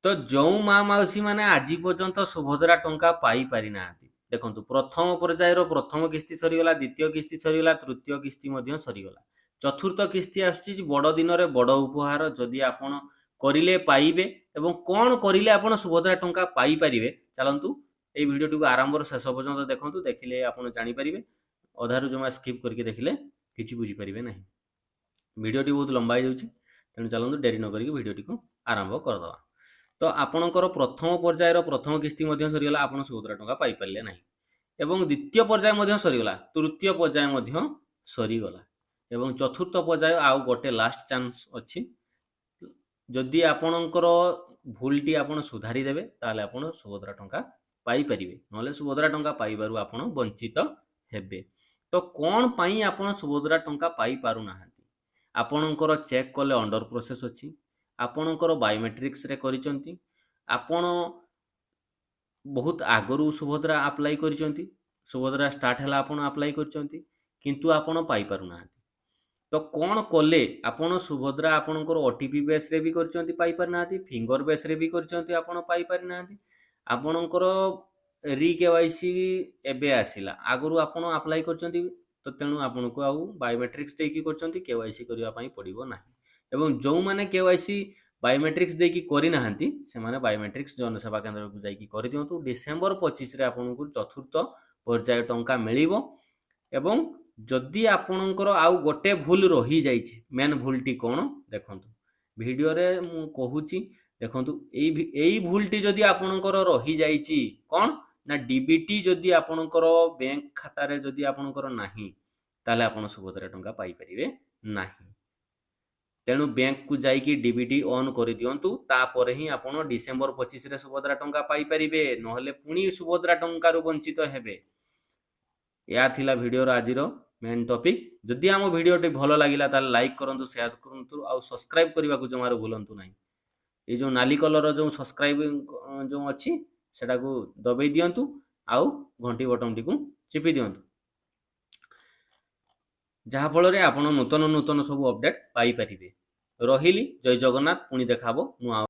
तो जो माँ मौसी मैंने आज पर्यंत सुभद्रा टंका पाई पारि ना देखो प्रथम पर्यायर प्रथम किस्ती सरीगला द्वितीय किस्ती सरीगला तृतीय किस्ती सरीगला चतुर्थ किस्ती आसुची बड़ दिन में बड़ उपहार जदि आपण करिले पाइबे एवं कौन करिले आपण सुभद्रा टंका पाई पारिबे चलंतु ए भिडियो को आरंभ शेष पर्यंत देखंतु देखिले आपण जानि पारिबे अधारु जमा स्किप करके देखिले किछि बुझी पारिबे नाही भिडियोटी बहुत लंबा हो जाउची तेणु चलंतु डेरी न करिके भिडियोटी को आरंभ करदवा तो आपणकर प्रथम पर्यायर प्रथम किस्ती सरीगला आपण सुभद्रा टंका पाई पारे ना एवं द्वितीय पर्याय सरीगला तृतीय पर्याय सरीगला एवं चतुर्थ पर्याय आउ गोटे लास्ट चांस अच्छी जदि आपणकर भूलटी आपण सुधारी देबे ताले आपण सुभद्रा टंका पाई परिबे नले सुभद्रा टंका पाइबारु आपण वंचित हेबे तो कौन पाई आपण सुभद्रा टंका पाई पारु नाहंती आपणकर चेक कले अंडर प्रोसेस अच्छी आपणकर बायोमेट्रिक्स रे करिसंती आपण बहुत आगरू सुभद्रा अप्लाई करिसंती सुभद्रा स्टार्ट हैला आपण अप्लाई करिसंती किंतु आपण पाई पारु नाहंती तो कौन कले आपण सुभद्रा आपणकर ओटीपी बेस रे भी करिसंती पाई पार नाहंती फिंगर बेस रे भी करिसंती आपण पाई पार नाहंती आपणकर री केवाईसी एबे आसिला आगरू आपण अप्लाई करिसंती तो तेणु आपनको आउ बायोमेट्रिक्स देकी करिसंती केवाईसी करिवा पई पड़िबो नाही एवं जो माने केवाईसी बायोमेट्रिक्स देकी करि नाहंती से माने बायोमेट्रिक्स जनसेवा केंद्र को जाईकी करि दियंतु डिसेंबर 25 रे आपनको चतुर्थ पर्याय टंका मिलिबो एवं जदि आपणकर आउ गोटे भूल रही जाइछि मेन भूलटी कोन देखंतु वीडियो रे मु कहूची देखंतु एई भूलटी जदि आपणकर रही जाइछि कोन ना डीबीटी जदि आपणकर बैंक खाता रे जदि आपणकर नाही ताले आपण सुभद्रा टंका पाई परिबे नाही तेणु बैंक को जाइकी डीबीटी ऑन कर दियंतु तापर ही आपण डिसेंबर 25 रे सुभद्रा टंका पाई परिबे नहले पुनी सुभद्रा टंका रु वंचित हेबे या थिला वीडियो रो आजिरो मेन टॉपिक जदि आम वीडियोटी भल लगिला ताले लाइक करंतु शेयर करंतु आ सब्सक्राइब करबा को जमारो भूलंतु नाही ए जो नाली कलर जो सब्सक्राइब जो अछि सेटा को दबेई दियंतु आ घंटी बटन टी को चिपी दियंतु जहा फल रे आपण नूतन नूतन सब अपडेट पाई परिबे रहिली जय जगन्नाथ पुणी देखाबो नुआ।